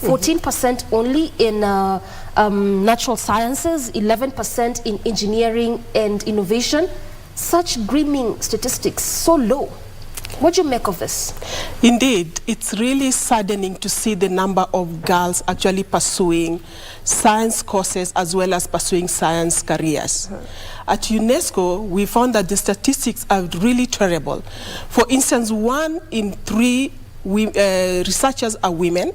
14% only in natural sciences, 11% in engineering and innovation. Such grim statistics, so low. What do you make of this? Indeed, it's really saddening to see the number of girls actually pursuing science courses as well as pursuing science careers. At UNESCO, we found that the statistics are really terrible. For instance, 1 in 3 researchers are women.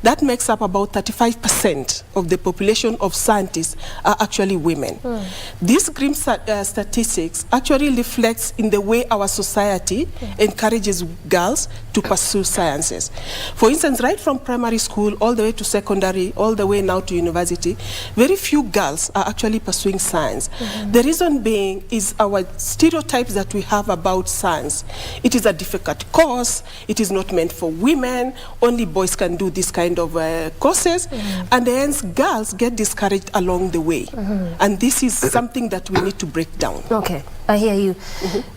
That makes up about 35% of the population of scientists are actually women. These grim statistics actually reflects in the way our society encourages girls to pursue sciences. For instance, right from primary school all the way to secondary, all the way now to university, very few girls are actually pursuing science. The reason being is our stereotypes that we have about science. It is a difficult course, it is not meant for women, only boys can do this kind of courses, and hence girls get discouraged along the way. And this is something that we need to break down. Okay, I hear you.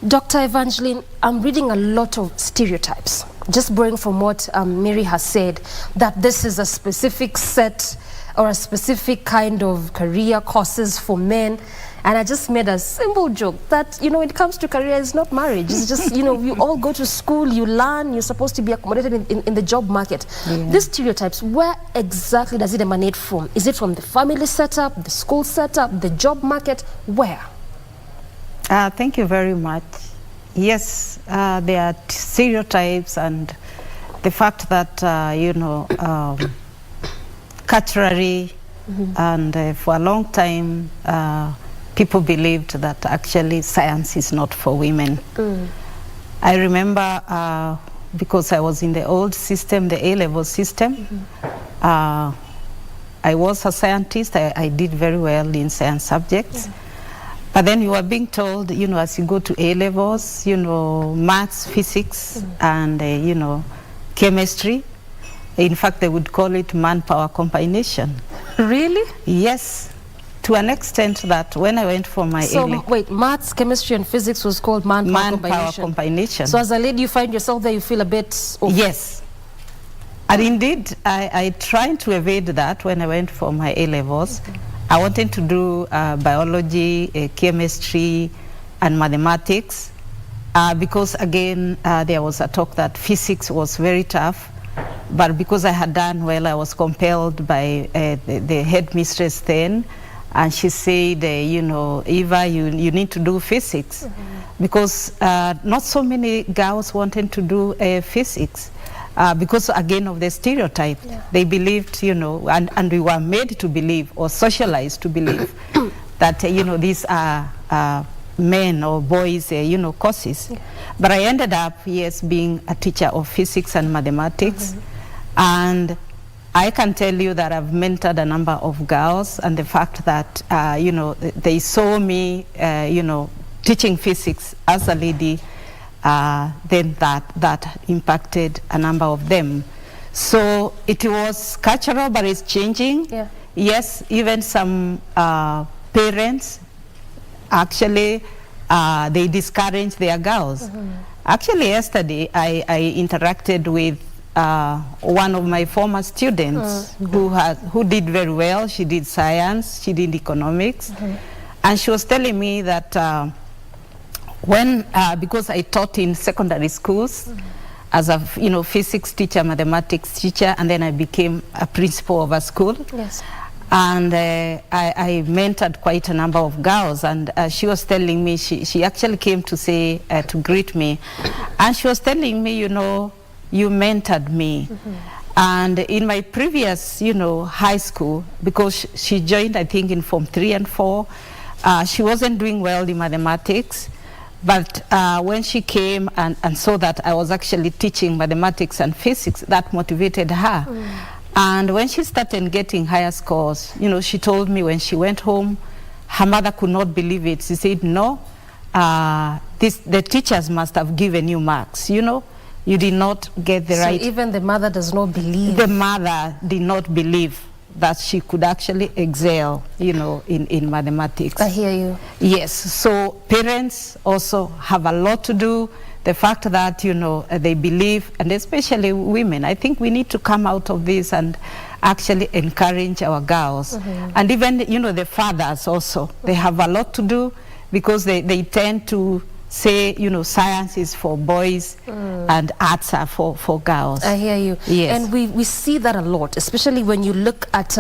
Dr. Evangeline, I'm reading a lot of stereotypes, just borrowing from what Mary has said, that this is a specific set or a specific kind of career courses for men. And I just made a simple joke that, you know, when it comes to career, it's not marriage. It's just, you know, you all go to school, you learn, you're supposed to be accommodated in the job market. These stereotypes, where exactly does it emanate from? Is it from the family setup, the school setup, the job market? Where? Thank you very much. Yes, there are stereotypes, and the fact that, you know, culturally and for a long time, people believed that actually science is not for women. I remember because I was in the old system, the A-level system, I was a scientist. I did very well in science subjects. But then you are being told, you know, as you go to A-levels, you know, maths, physics, and, you know, chemistry. In fact, they would call it manpower combination. Really? Yes. To an extent that when I went for my So wait, maths, chemistry, and physics was called manpower combination. So as a lady, you find yourself there, you feel a bit off. Yes. And indeed, I tried to evade that when I went for my A-levels. I wanted to do biology, chemistry, and mathematics, because again, there was a talk that physics was very tough. But because I had done well, I was compelled by the headmistress then. And she said, you know, Eva, you need to do physics. Because not so many girls wanted to do physics. Because, again, of the stereotype. They believed, you know, and we were made to believe, or socialized to believe, that, you know, these are men or boys, you know, courses. But I ended up, yes, being a teacher of physics and mathematics. And I can tell you that I've mentored a number of girls, and the fact that, you know, they saw me, you know, teaching physics as a lady, then that impacted a number of them. So it was cultural, but it's changing. Yes, even some parents, actually, they discourage their girls. Actually, yesterday, I interacted with one of my former students who did very well. She did science, she did economics, and she was telling me that when, because I taught in secondary schools as a, you know, physics teacher, mathematics teacher, and then I became a principal of a school. And I mentored quite a number of girls, and she was telling me, she actually came to say, to greet me, and she was telling me, you know, you mentored me. And in my previous, you know, high school, because she joined, I think, in Form 3 and 4, she wasn't doing well in mathematics, but when she came and saw that I was actually teaching mathematics and physics, that motivated her. And when she started getting higher scores, you know, she told me when she went home, her mother could not believe it. She said, no, the teachers must have given you marks, you know. You did not get the right. So even the mother does not believe. The mother did not believe that she could actually excel, you know, in mathematics. I hear you. Yes, so parents also have a lot to do. the fact that, you know, they believe, and especially women, I think we need to come out of this and actually encourage our girls. And even, you know, the fathers also, they have a lot to do, because they tend to say, you know, science is for boys and arts are for girls. I hear you. Yes. And we see that a lot, especially when you look at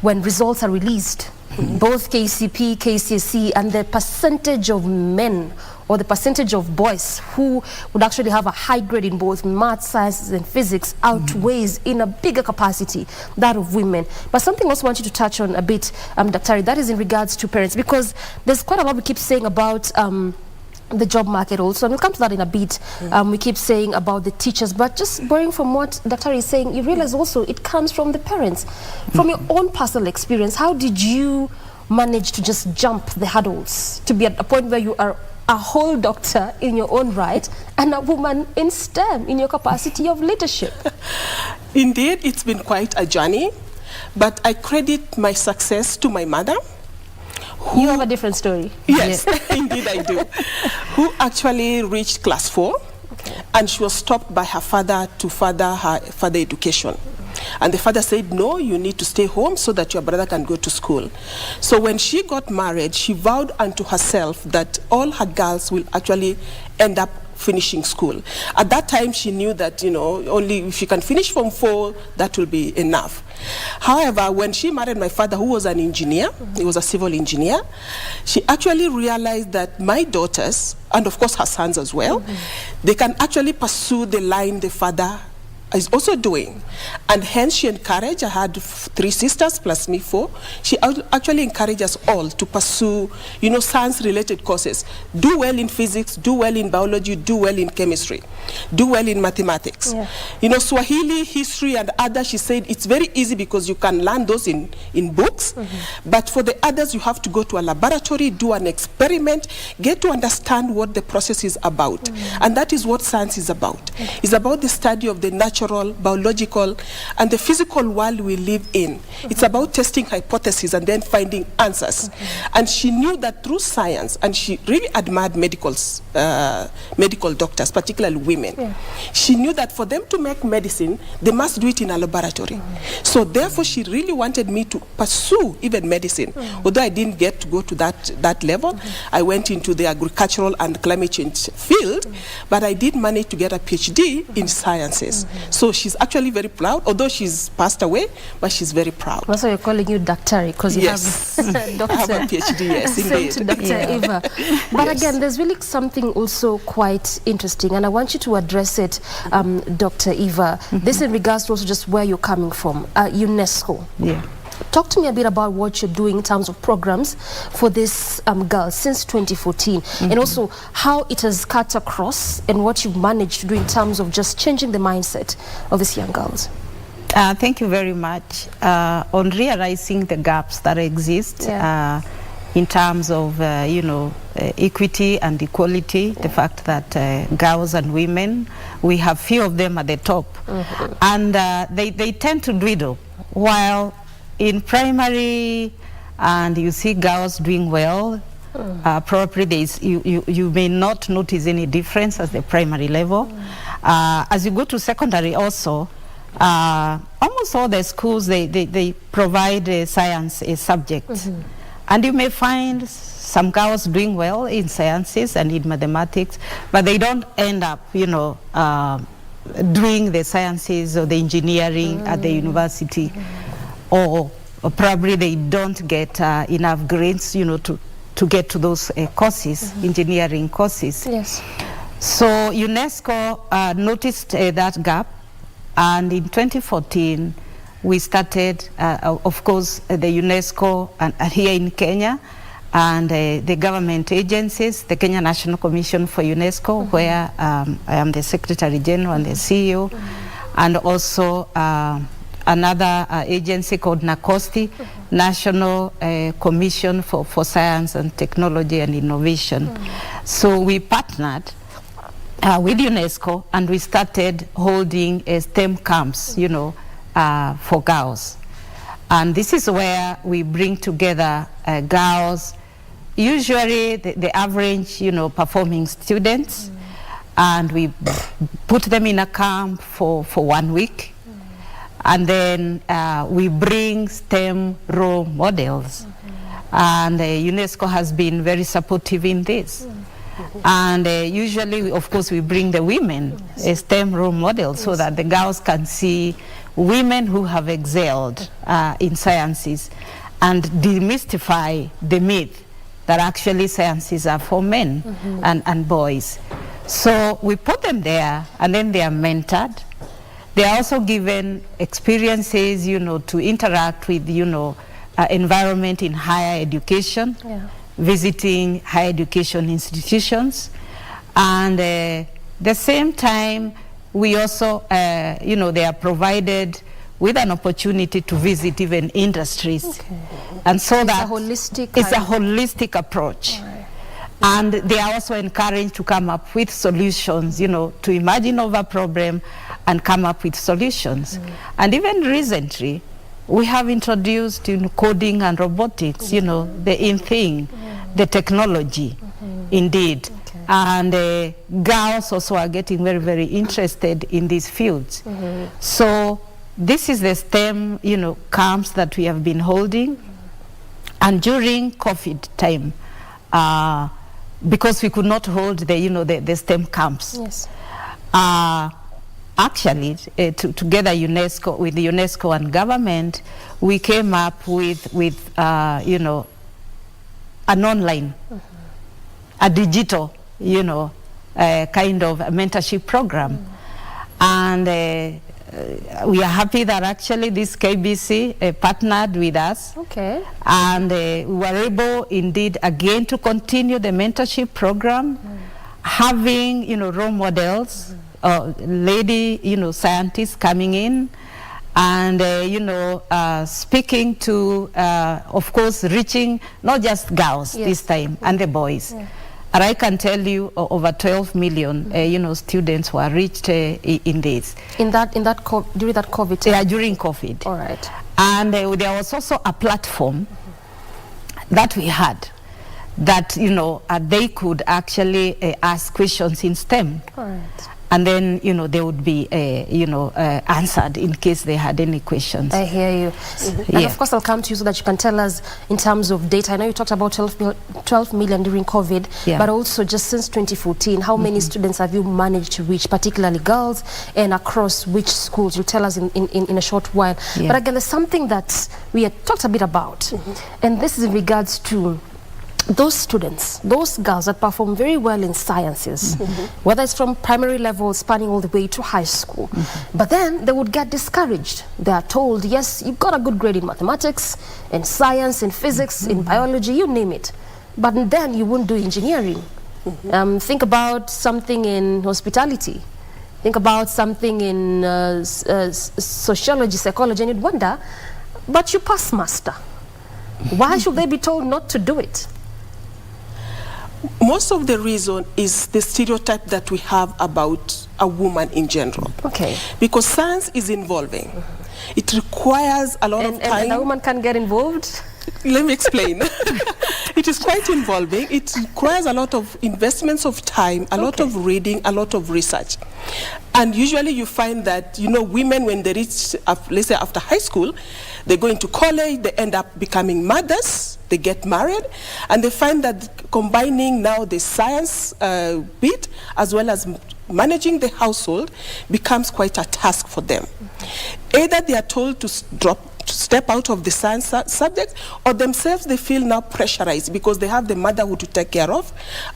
when results are released, both KCP, KCSE, and the percentage of men or the percentage of boys who would actually have a high grade in both math, sciences, and physics outweighs in a bigger capacity that of women. But something else I want you to touch on a bit, Dr. that is in regards to parents, because there's quite a lot we keep saying about the job market also, and we'll come to that in a bit. We keep saying about the teachers, but just borrowing from what Dr. is saying, you realize also it comes from the parents. From your own personal experience, how did you manage to just jump the hurdles to be at a point where you are a whole doctor in your own right and a woman in STEM in your capacity of leadership? Indeed, it's been quite a journey, but I credit my success to my mother. You have a different story. Yes, indeed I do. Who actually reached class 4, and she was stopped by her father to further her further education. And the father said, no, you need to stay home so that your brother can go to school. So when she got married, she vowed unto herself that all her girls will actually end up finishing school. At that time, she knew that, you know, only if she can finish from 4, that will be enough. However, when she married my father, who was an engineer, he was a civil engineer, she actually realized that my daughters, and of course her sons as well, they can actually pursue the line the father is also doing. And hence she encouraged, I had 3 sisters plus me 4, she actually encouraged us all to pursue, you know, science-related courses. Do well in physics, do well in biology, do well in chemistry, do well in mathematics. You know, Swahili, history, and others, she said it's very easy because you can learn those in books, but for the others, you have to go to a laboratory, do an experiment, get to understand what the process is about. And that is what science is about. It's about the study of the natural, biological, and the physical world we live in. It's about testing hypotheses and then finding answers. And she knew that through science, and she really admired medical doctors, particularly women. She knew that for them to make medicine, they must do it in a laboratory. So therefore, she really wanted me to pursue even medicine. Although I didn't get to go to that level, I went into the agricultural and climate change field, but I did manage to get a PhD in sciences. So she's actually very proud, although she's passed away, but she's very proud. That's why you're calling you Doctor, because you have doctor. I have a PhD, yes, indeed. Same to Dr. Eva. But again, there's really something also quite interesting, and I want you to address it, Dr. Eva. This in regards to also just where you're coming from, UNESCO. Talk to me a bit about what you're doing in terms of programs for this girl since 2014, and also how it has cut across and what you've managed to do in terms of just changing the mindset of these young girls. Thank you very much. On realizing the gaps that exist in terms of, you know, equity and equality, the fact that girls and women, we have few of them at the top, and they tend to dwindle, while in primary, and you see girls doing well, probably you may not notice any difference at the primary level. As you go to secondary also, almost all the schools, they provide a science subject. And you may find some girls doing well in sciences and in mathematics, but they don't end up, you know, doing the sciences or the engineering at the university. Or probably they don't get enough grades, you know, to get to those courses, engineering courses. So UNESCO noticed that gap, and in 2014 we started, of course, the UNESCO and here in Kenya, and the government agencies, the Kenya National Commission for UNESCO, where I am the Secretary General and the CEO, and also another agency called NACOSTI, National Commission for Science and Technology and Innovation. So we partnered with UNESCO, and we started holding STEM camps, you know, for girls. And this is where we bring together girls, usually the average, you know, performing students, and we put them in a camp for 1 week. And then we bring STEM role models. And UNESCO has been very supportive in this. And usually, of course, we bring the women STEM role models so that the girls can see women who have excelled in sciences and demystify the myth that actually sciences are for men and boys. So we put them there, and then they are mentored. They are also given experiences, you know, to interact with, you know, environment in higher education, visiting higher education institutions. And the same time, we also, you know, they are provided with an opportunity to visit even industries. And so it's that it's a holistic approach. And they are also encouraged to come up with solutions, you know, to imagine over problem and come up with solutions. And even recently, we have introduced, you know, coding and robotics, you know, the in thing, the technology, indeed. And girls also are getting very, very interested in these fields. So this is the STEM, you know, camps that we have been holding. And during COVID time, because we could not hold the, you know, the STEM camps. Actually, together UNESCO, with the UNESCO and government, we came up with you know, an online, a digital, you know, kind of a mentorship program. And we are happy that actually this KBC partnered with us. And we were able indeed again to continue the mentorship program, having, you know, role models, lady, you know, scientists coming in, and you know, speaking to, of course, reaching not just girls this time and the boys. And I can tell you over 12 million, you know, students were reached in this. During that COVID time? Yeah, during COVID. All right. And there was also a platform that we had that, you know, they could actually ask questions in STEM. All right. And then, you know, they would be, you know, answered in case they had any questions. I hear you. And of course, I'll come to you so that you can tell us in terms of data. I know you talked about 12 million during COVID, but also just since 2014, how many students have you managed to reach, particularly girls, and across which schools? You'll tell us in a short while. But again, there's something that we had talked a bit about, and this is in regards to those students, those girls that perform very well in sciences, whether it's from primary level spanning all the way to high school, but then they would get discouraged. They are told, yes, you've got a good grade in mathematics, in science, in physics, in biology, you name it, but then you won't do engineering. Think about something in hospitality. Think about something in sociology, psychology, and you'd wonder, but you pass master. Why should they be told not to do it? Most of the reason is the stereotype that we have about a woman in general. Because science is involving. It requires a lot of time. And a woman can get involved? Let me explain. It is quite involving. It requires a lot of investments of time, a lot of reading, a lot of research. And usually you find that, you know, women, when they reach, let's say after high school, they go into college, they end up becoming mothers, they get married, and they find that combining now the science bit as well as managing the household becomes quite a task for them. Either they are told to step out of the science subject, or themselves they feel now pressurized because they have the motherhood to take care of,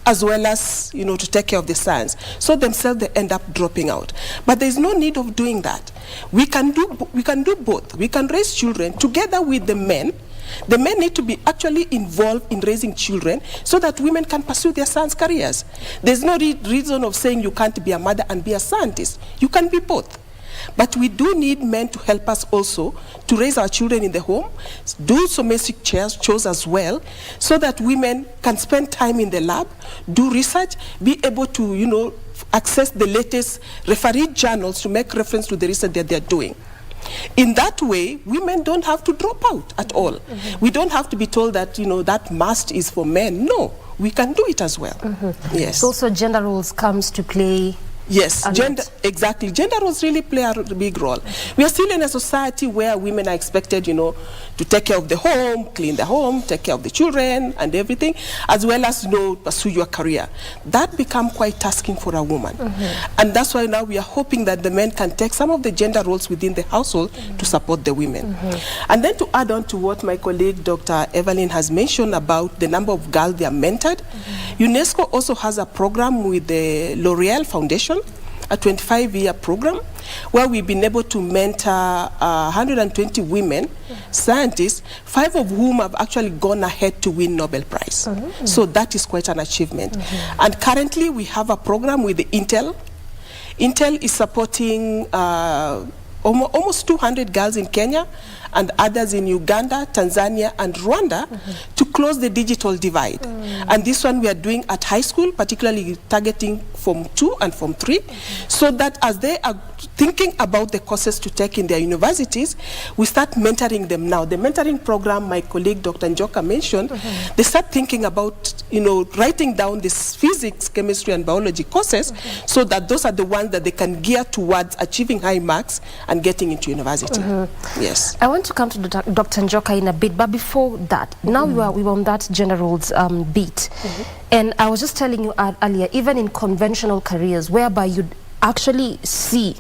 as well as, you know, to take care of the science. So themselves they end up dropping out. But there's no need of doing that. We can do both. We can raise children together with the men. The men need to be actually involved in raising children so that women can pursue their science careers. There's no reason of saying you can't be a mother and be a scientist. You can be both. But we do need men to help us also to raise our children in the home, do domestic chores as well, so that women can spend time in the lab, do research, be able to, you know, access the latest refereed journals to make reference to the research that they're doing. In that way, women don't have to drop out at all. We don't have to be told that, that must is for men. No, we can do it as well. Yes. So also gender roles comes to play. Yes, exactly. Gender roles really play a big role. We are still in a society where women are expected, to take care of the home, clean the home, take care of the children and everything, as well as, pursue your career. That becomes quite tasking for a woman. And that's why now we are hoping that the men can take some of the gender roles within the household to support the women. And then to add on to what my colleague, Dr. Evangeline, has mentioned about the number of girls they are mentored, UNESCO also has a program with the L'Oreal Foundation, a 25-year program where we've been able to mentor 120 women, scientists, 5 of whom have actually gone ahead to win Nobel Prize. So that is quite an achievement. And currently we have a program with the Intel. Intel is supporting almost 200 girls in Kenya and others in Uganda, Tanzania, and Rwanda to close the digital divide. And this one we are doing at high school, particularly targeting Form 2 and Form 3, so that as they are thinking about the courses to take in their universities, we start mentoring them now. The mentoring program my colleague Dr. Njoka mentioned, they start thinking about, writing down this physics, chemistry, and biology courses, so that those are the ones that they can gear towards achieving high marks and getting into university. Yes. I want to come to Dr. Njoka in a bit, but before that, now we were on that gender roles beat. And I was just telling you earlier, even in conventional careers, whereby you'd actually see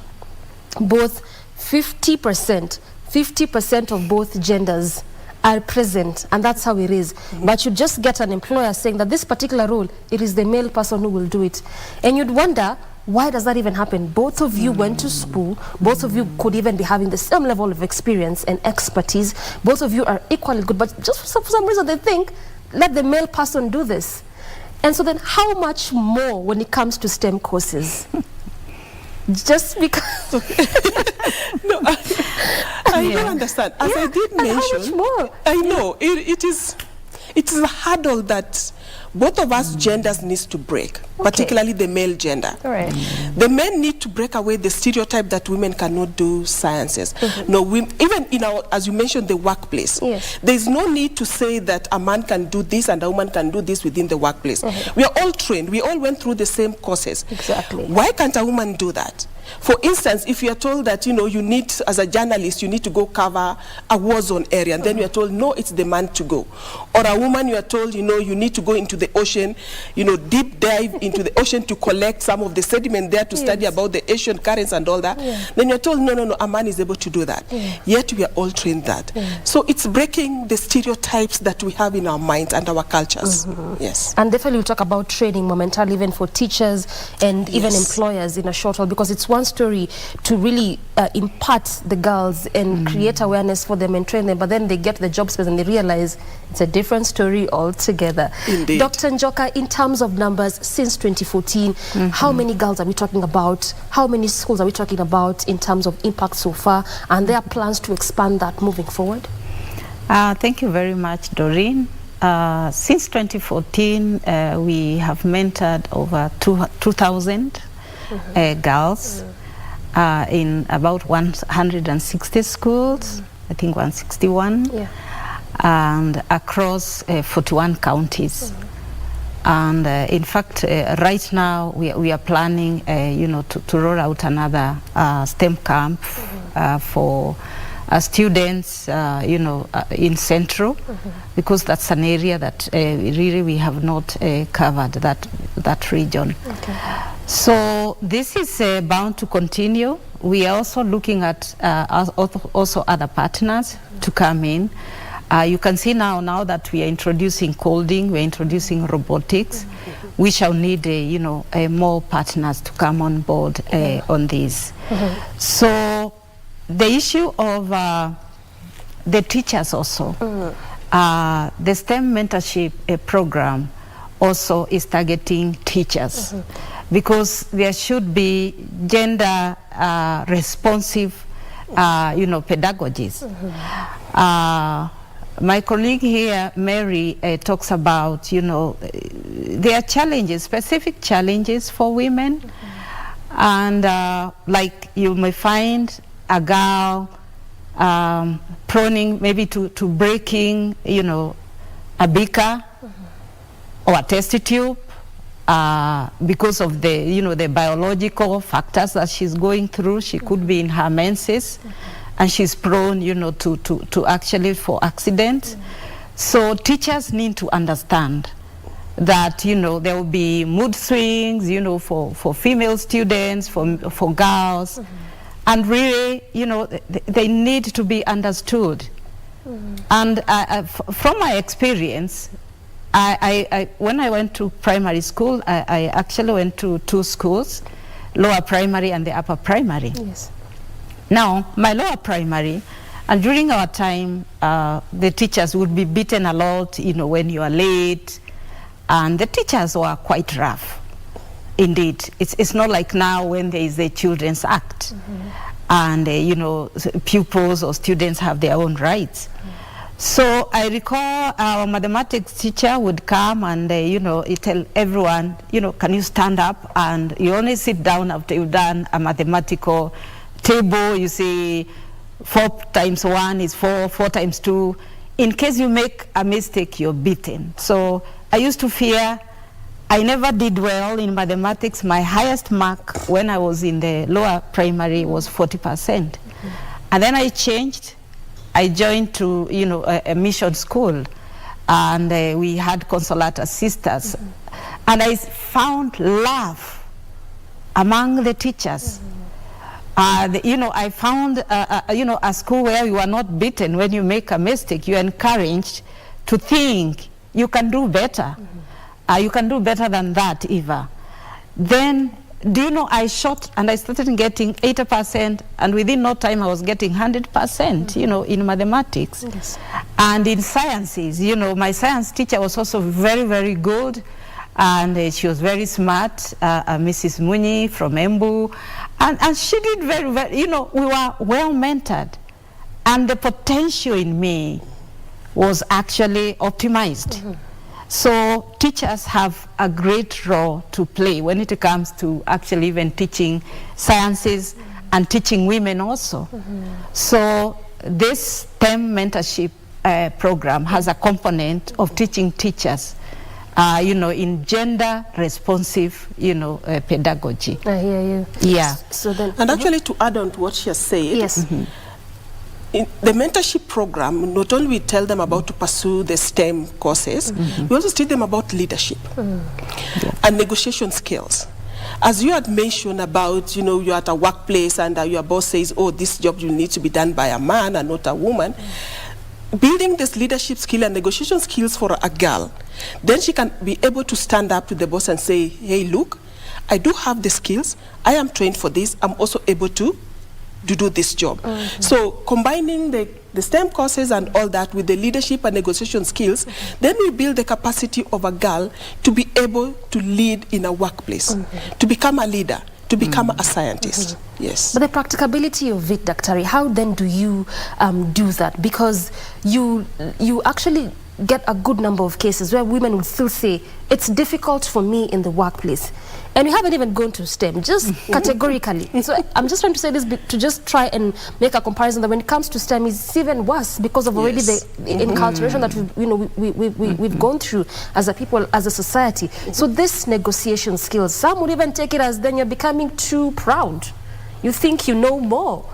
both 50% of both genders are present, and that's how it is. But you just get an employer saying that this particular role, it is the male person who will do it. And you'd wonder, why does that even happen? Both of you went to school, both of you could even be having the same level of experience and expertise, both of you are equally good, but just for some reason they think, let the male person do this. And so then how much more when it comes to STEM courses? Just because... No, I don't understand. As I did mention, how much more? I know, it is a hurdle that both of us genders needs to break, particularly the male gender. All right. The men need to break away the stereotype that women cannot do sciences. No, even in our, as you mentioned, the workplace. Yes. There is no need to say that a man can do this and a woman can do this within the workplace. We are all trained. We all went through the same courses. Exactly. Why can't a woman do that? For instance, if you are told that, you need, as a journalist, you need to go cover a war zone area, and then you are told, no, it's the man to go. Or a woman, you are told, you need to go into the ocean, deep dive into the ocean to collect some of the sediment there to study about the ocean currents and all that. Then you are told, no, a man is able to do that. Yet we are all trained that. So it's breaking the stereotypes that we have in our minds and our cultures. Yes. And definitely we'll talk about training momentarily, even for teachers and even employers in a short while, because it's one story to really impart the girls and create awareness for them and train them, but then they get the job space and they realize it's a different story altogether. Indeed. Dr. Njoka, in terms of numbers, since 2014, how many girls are we talking about? How many schools are we talking about in terms of impact so far? And there are plans to expand that moving forward? Thank you very much, Doreen. Since 2014, we have mentored over 2,000 girls in about 160 schools, I think 161, and across 41 counties. And in fact, right now we are planning, to roll out another STEM camp for students, in Central, because that's an area that really we have not covered, that region. So this is bound to continue. We are also looking at also other partners to come in. You can see now that we are introducing coding, we're introducing robotics. We shall need, more partners to come on board on this. So the issue of the teachers also, the STEM mentorship program also is targeting teachers, because there should be gender responsive, pedagogies. My colleague here, Mary, talks about, there are challenges, specific challenges for women. And like you may find a girl proning maybe to breaking, you know, a beaker or a test tube because of the, you know, the biological factors that she's going through. She could be in her menses, and she's prone, you know, to actually for accidents. So teachers need to understand that, you know, there will be mood swings, you know, for female students, for girls, and really, you know, they need to be understood. And from my experience, when I went to primary school, I actually went to 2 schools, lower primary and the upper primary. Yes. Now, my lower primary, and during our time, the teachers would be beaten a lot, you know, when you are late, and the teachers were quite rough. Indeed, it's not like now when there is a Children's Act, and you know, pupils or students have their own rights. So I recall our mathematics teacher would come and you know, he tell everyone, you know, can you stand up, and you only sit down after you've done a mathematical table. You see 4 times 1 is 4, 4 times 2. In case you make a mistake, you're beaten. So I used to fear. I never did well in mathematics. My highest mark when I was in the lower primary was 40%. And then I changed. I joined to, you know, a mission school, and we had Consolata sisters. And I found love among the teachers. You know, I found, you know, a school where you are not beaten when you make a mistake. You're encouraged to think you can do better. You can do better than that, Eva. Then, do you know, I shot and I started getting 80%, and within no time I was getting 100%, you know, in mathematics. Yes. And in sciences, you know, my science teacher was also very, very good, and she was very smart, Mrs. Muni from Embu, and she did very, very, you know, we were well mentored, and the potential in me was actually optimized. So teachers have a great role to play when it comes to actually even teaching sciences and teaching women also. So this STEM mentorship program has a component of teaching teachers, you know, in gender responsive, you know, pedagogy. I hear you. Yeah. So then, And actually, to add on to what she has said, yes. in the mentorship program, not only we tell them about to pursue the STEM courses, we also teach them about leadership and negotiation skills. As you had mentioned about, you know, you're at a workplace and your boss says, oh, this job you need to be done by a man and not a woman. Building this leadership skill and negotiation skills for a girl, then she can be able to stand up to the boss and say, hey, look, I do have the skills. I am trained for this. I'm also able to do this job. So combining the STEM courses and all that with the leadership and negotiation skills, then we build the capacity of a girl to be able to lead in a workplace, to become a leader, to become a scientist. Yes. But the practicability of it, Dr. How then do you do that? Because you actually get a good number of cases where women would still say, it's difficult for me in the workplace. And we haven't even gone to STEM, just categorically. So I'm just trying to say this to just try and make a comparison that when it comes to STEM, it's even worse because of already the enculturation that we've gone through as a people, as a society. So this negotiation skills, some would even take it as then you're becoming too proud. You think you know more.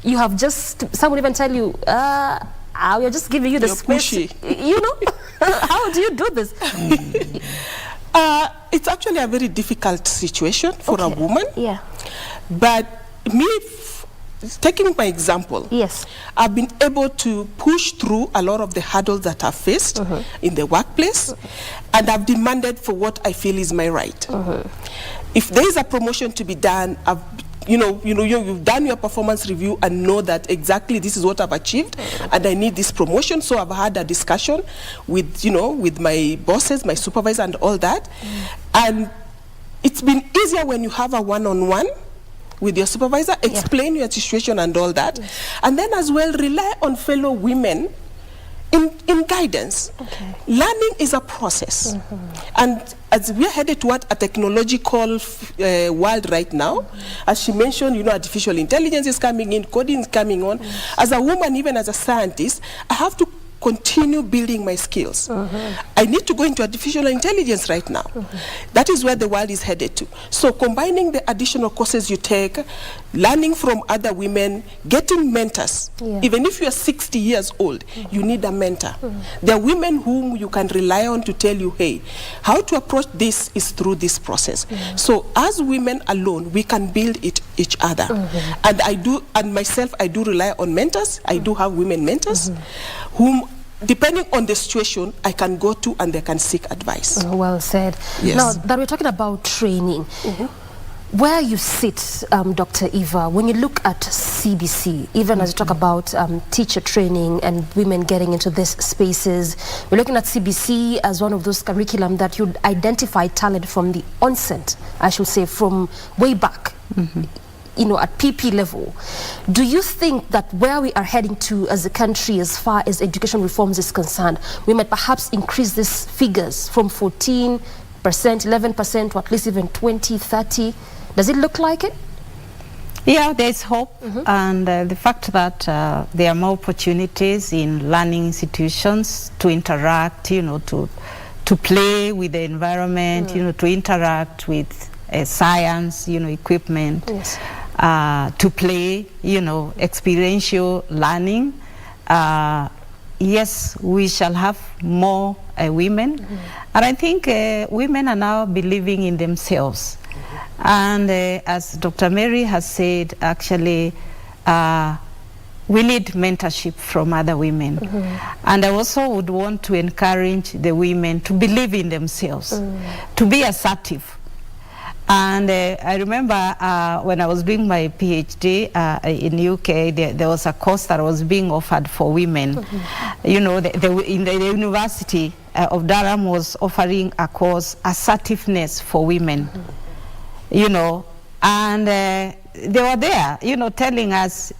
You have just, some would even tell you, we're just giving you the space. Pushy. You know, how do you do this? It's actually a very difficult situation for a woman. Yeah. But me, taking my example, yes, I've been able to push through a lot of the hurdles that I've faced in the workplace, and I've demanded for what I feel is my right. If there is a promotion to be done, you've done your performance review and know that exactly this is what I've achieved and I need this promotion. So I've had a discussion with my bosses, my supervisor and all that. And it's been easier when you have a one-on-one with your supervisor, explain your situation and all that. And then as well rely on fellow women in guidance. Okay. Learning is a process. And as we are headed toward a technological world right now, as she mentioned, artificial intelligence is coming in, coding is coming on. As a woman, even as a scientist, I have to continue building my skills. I need to go into artificial intelligence right now. That is where the world is headed to. So combining the additional courses you take, learning from other women, getting mentors. Even if you are 60 years old, you need a mentor. There are women whom you can rely on to tell you, hey, how to approach this is through this process. So as women alone, we can build each other. And I do rely on mentors. I do have women mentors whom, depending on the situation, I can go to and they can seek advice. Well said. Yes. Now that we're talking about training, where you sit, Dr. Eva, when you look at CBC, even as you talk about teacher training and women getting into these spaces, we're looking at CBC as one of those curriculum that you'd identify talent from the onset, I should say, from way back. At PP level. Do you think that where we are heading to as a country, as far as education reforms is concerned, we might perhaps increase these figures from 14%, 11% to at least even 20, 30? Does it look like it? Yeah, there's hope. And the fact that there are more opportunities in learning institutions to interact, to play with the environment, to interact with science, equipment. Yes. To play, experiential learning. Yes, we shall have more women. And I think women are now believing in themselves. And as Dr. Mary has said, actually, we need mentorship from other women. And I also would want to encourage the women to believe in themselves, to be assertive. And I remember when I was doing my PhD in UK, there was a course that was being offered for women. In the University of Durham was offering a course, Assertiveness for Women. And they were there, telling us,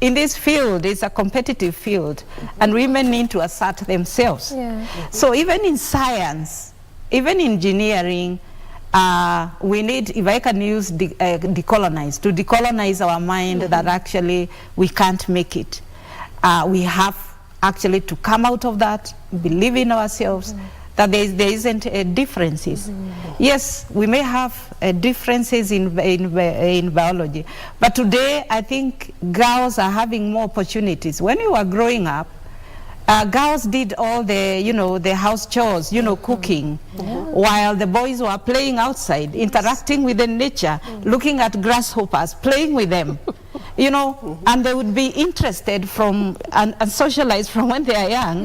in this field, it's a competitive field, and women need to assert themselves. So even in science, even in engineering, we need, if I can use decolonize, to decolonize our mind that actually we can't make it. We have actually to come out of that, believe in ourselves, that there isn't differences. Yes, we may have differences in biology, but today I think girls are having more opportunities. When we were growing up, girls did all the, the house chores, cooking, while the boys were playing outside, interacting with the nature, looking at grasshoppers, playing with them, and they would be interested from and socialize from when they are young,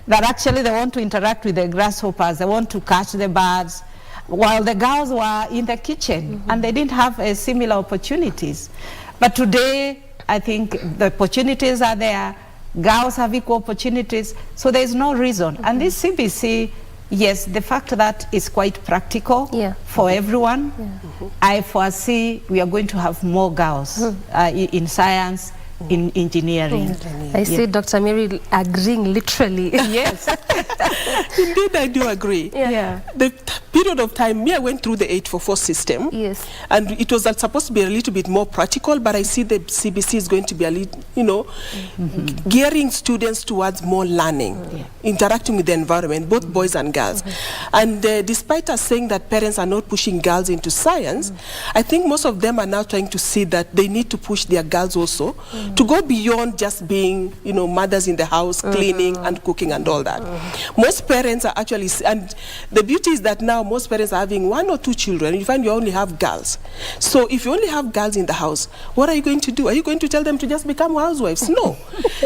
that actually they want to interact with the grasshoppers, they want to catch the birds, while the girls were in the kitchen and they didn't have similar opportunities. But today, I think the opportunities are there. Girls have equal opportunities, so there is no reason. And this CBC, yes, the fact that it's quite practical for everyone, I foresee we are going to have more girls in science, in engineering. I see Dr. Mary agreeing literally. Yes. Indeed, I do agree. The period of time, I went through the 844 system. And it was supposed to be a little bit more practical, but I see the CBC is going to be a little, gearing students towards more learning, interacting with the environment, both boys and girls. And despite us saying that parents are not pushing girls into science, I think most of them are now trying to see that they need to push their girls also to go beyond just being, mothers in the house, cleaning and cooking and all that. Most parents are actually, and the beauty is that now most parents are having 1 or 2 children. You find you only have girls. So if you only have girls in the house, what are you going to do? Are you going to tell them to just become housewives? No.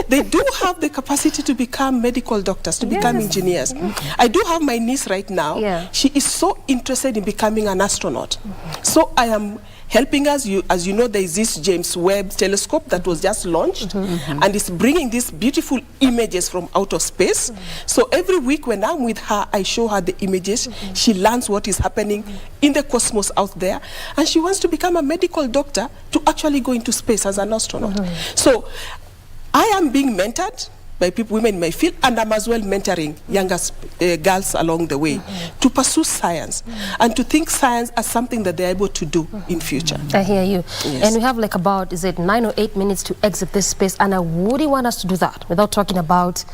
They do have the capacity to become medical doctors, to become engineers. I do have my niece right now. She is so interested in becoming an astronaut. So I am helping us. As you know, there is this James Webb telescope that was just launched, and it's bringing these beautiful images from outer space. So every week when I'm with her, I show her the images. She learns what is happening in the cosmos out there, and she wants to become a medical doctor to actually go into space as an astronaut. So I am being mentored by people, women in my field, and I'm as well mentoring younger girls along the way to pursue science and to think science as something that they're able to do in future. I hear you. Yes. And we have like about, is it 9 or 8 minutes to exit this space, and I wouldn't want us to do that without talking about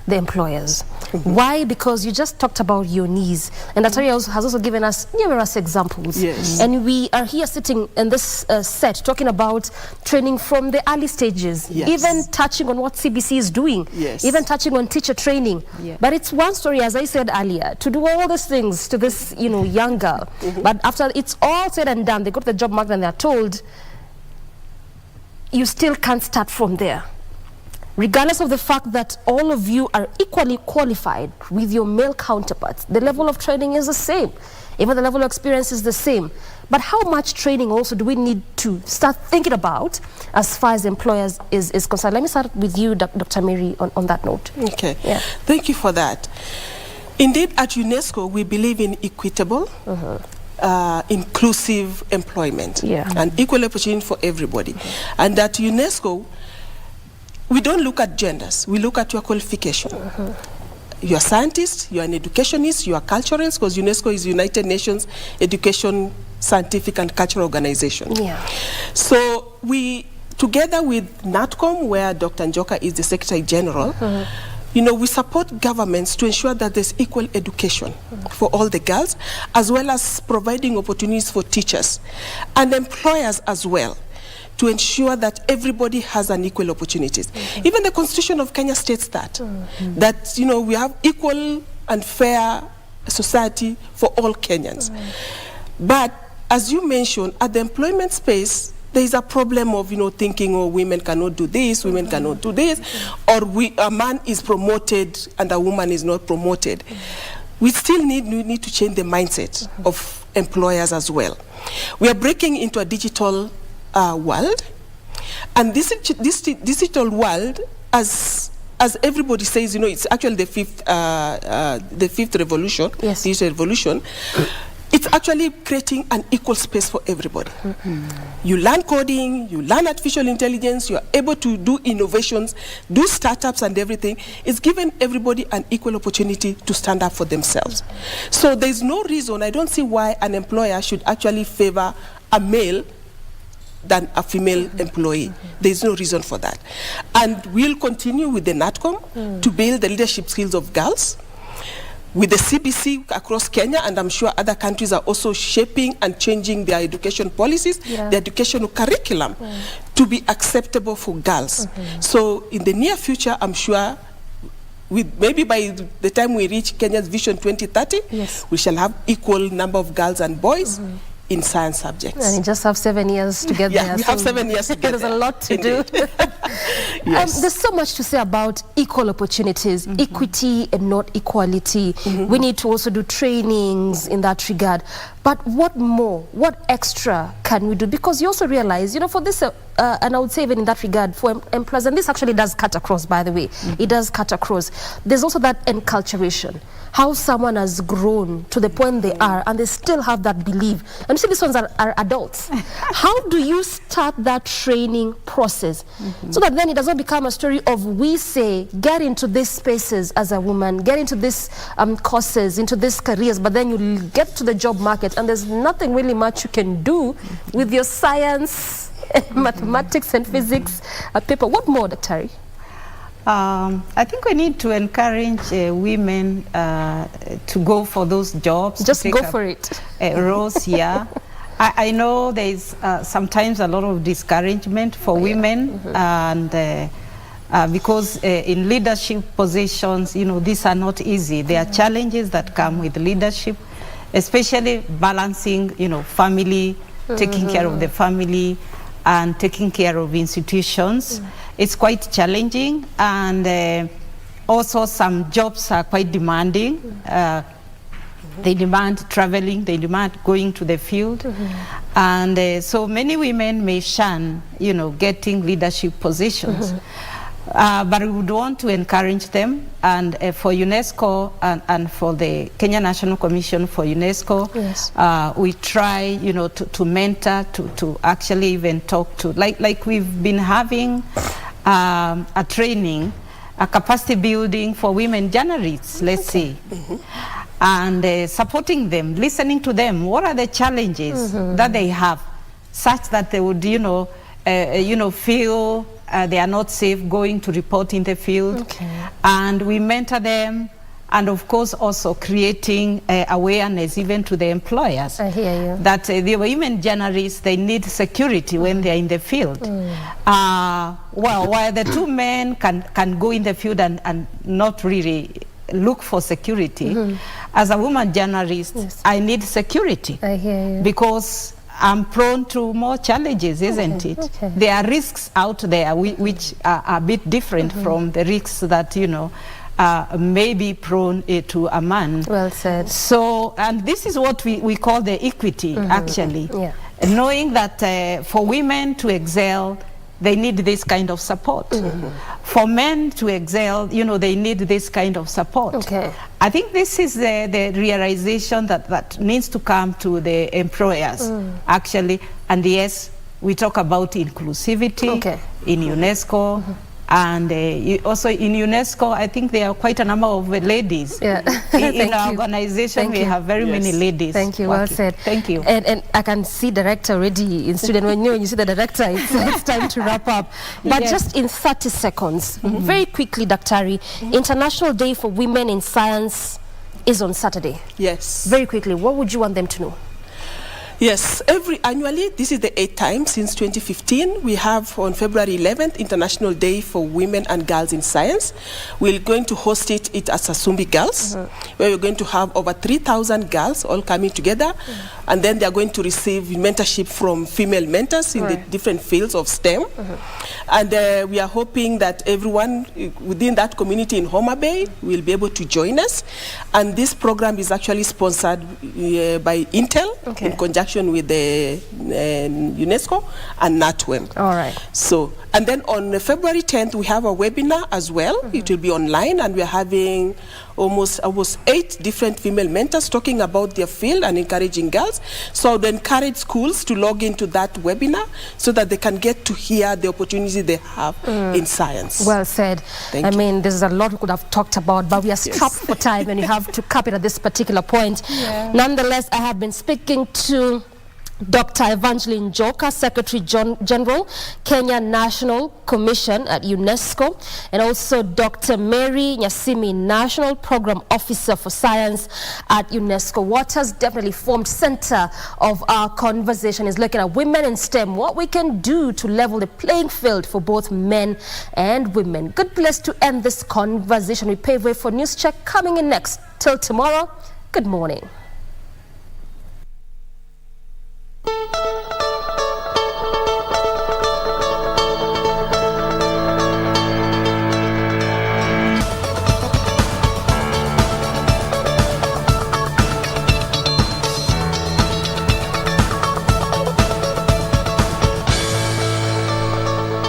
the employers. Why? Because you just talked about your needs, and Atari has also given us numerous examples. Yes. And we are here sitting in this set talking about training from the early stages, Yes. even touching on what CBC is doing, Yes. even touching on teacher training. Yeah. But it's one story, as I said earlier, to do all these things to this, young girl. But after it's all said and done, they go to the job market and they're told, you still can't start from there. Regardless of the fact that all of you are equally qualified with your male counterparts, the level of training is the same. Even the level of experience is the same. But how much training also do we need to start thinking about as far as employers is concerned? Let me start with you, Dr. Mary, on that note. Okay. Yeah. Thank you for that. Indeed, at UNESCO, we believe in equitable, inclusive employment and equal opportunity for everybody. And at UNESCO, we don't look at genders. We look at your qualification. You're a scientist, you're an educationist, you're a culturalist, because UNESCO is United Nations Education, Scientific and Cultural Organization. Yeah. So we, together with NATCOM, where Dr. Njoka is the Secretary General, we support governments to ensure that there's equal education for all the girls, as well as providing opportunities for teachers and employers as well, to ensure that everybody has an equal opportunities. Even the Constitution of Kenya states that, that we have equal and fair society for all Kenyans. But as you mentioned, at the employment space, there is a problem of thinking, oh, women cannot do this, women cannot do this, or a man is promoted and a woman is not promoted. We still need to change the mindset of employers as well. We are breaking into a digital world, and this digital world, as everybody says, it's actually the fifth revolution, digital revolution. It's actually creating an equal space for everybody. You learn coding, you learn artificial intelligence, you are able to do innovations, do startups and everything. It's given everybody an equal opportunity to stand up for themselves. So there's no reason, I don't see why an employer should actually favor a male than a female employee. There's no reason for that. And we'll continue with the NATCOM to build the leadership skills of girls, with the CBC across Kenya, and I'm sure other countries are also shaping and changing their education policies, the educational curriculum, to be acceptable for girls. So in the near future, I'm sure, maybe by the time we reach Kenya's Vision 2030, we shall have equal number of girls and boys in science subjects. And you just have 7 years to get there. Yeah, we have 7 years to get there. There's a lot to do. There's so much to say about equal opportunities, equity and not equality. We need to also do trainings in that regard. But what more, what extra can we do? Because you also realize, for this, and I would say even in that regard, for employers, and this actually does cut across, by the way, it does cut across. There's also that enculturation. How someone has grown to the point they are, and they still have that belief. And you see, these ones are adults. How do you start that training process so that then it does not become a story of, we say, get into these spaces as a woman, get into these courses, into these careers, but then you get to the job market and there's nothing really much you can do with your science, mathematics and physics paper. What more, Dr. I think we need to encourage women to go for those jobs. Just go for it. Roles, yeah. I know there is sometimes a lot of discouragement for women, and because in leadership positions, these are not easy. There are challenges that come with leadership, especially balancing, family, taking care of the family, and taking care of institutions. It's quite challenging, and also some jobs are quite demanding. They demand traveling, they demand going to the field. And so many women may shun, getting leadership positions. But we would want to encourage them, and for UNESCO and for the Kenya National Commission for UNESCO, we try, to mentor, to actually even talk to, like we've been having a training capacity building for women journalists, let's say, and supporting them, listening to them. What are the challenges that they have, such that they would, feel they are not safe going to report in the field, and we mentor them. And of course, also creating awareness even to the employers. I hear you. That the women journalists, they need security when they're in the field. While the two men can go in the field and not really look for security, as a woman journalist, I need security. I hear you. Because I'm prone to more challenges, isn't it? There are risks out there which are a bit different from the risks that, may be prone to a man. Well said. So, and this is what we call the equity, actually. Knowing that for women to excel, they need this kind of support. For men to excel, they need this kind of support. I think this is the realization that needs to come to the employers, actually. And yes, we talk about inclusivity in UNESCO. And also in UNESCO, I think there are quite a number of ladies. In our organization, we have very many ladies. Thank you, well said. Thank you. And I can see director already in student. When you see the director, it's time to wrap up. But just in 30 seconds, very quickly, Daktari, International Day for Women in Science is on Saturday. Yes. Very quickly, what would you want them to know? Yes, annually, this is the 8th time since 2015. We have on February 11th, International Day for Women and Girls in Science. We're going to host it at Asumbi Girls, where we're going to have over 3,000 girls all coming together. And then they're going to receive mentorship from female mentors in the different fields of STEM. And we are hoping that everyone within that community in Homa Bay will be able to join us. And this program is actually sponsored by Intel in conjunction with the UNESCO and NATWEM. All right. So, and then on February 10th, we have a webinar as well. It will be online, and we're having almost 8 different female mentors talking about their field and encouraging girls. So I would encourage schools to log into that webinar so that they can get to hear the opportunity they have in science. Well said. Thank you. mean, there's a lot we could have talked about, but we are strapped for time and you have to cap it at this particular point. Nonetheless, I have been speaking to Dr. Evangeline Njoka, Secretary General, Kenya National Commission at UNESCO, and also Dr. Mary Nyasimi, National Program Officer for Science at UNESCO. What has definitely formed center of our conversation is looking at women in STEM, what we can do to level the playing field for both men and women. Good place to end this conversation. We pave way for News Check coming in next. Till tomorrow, good morning.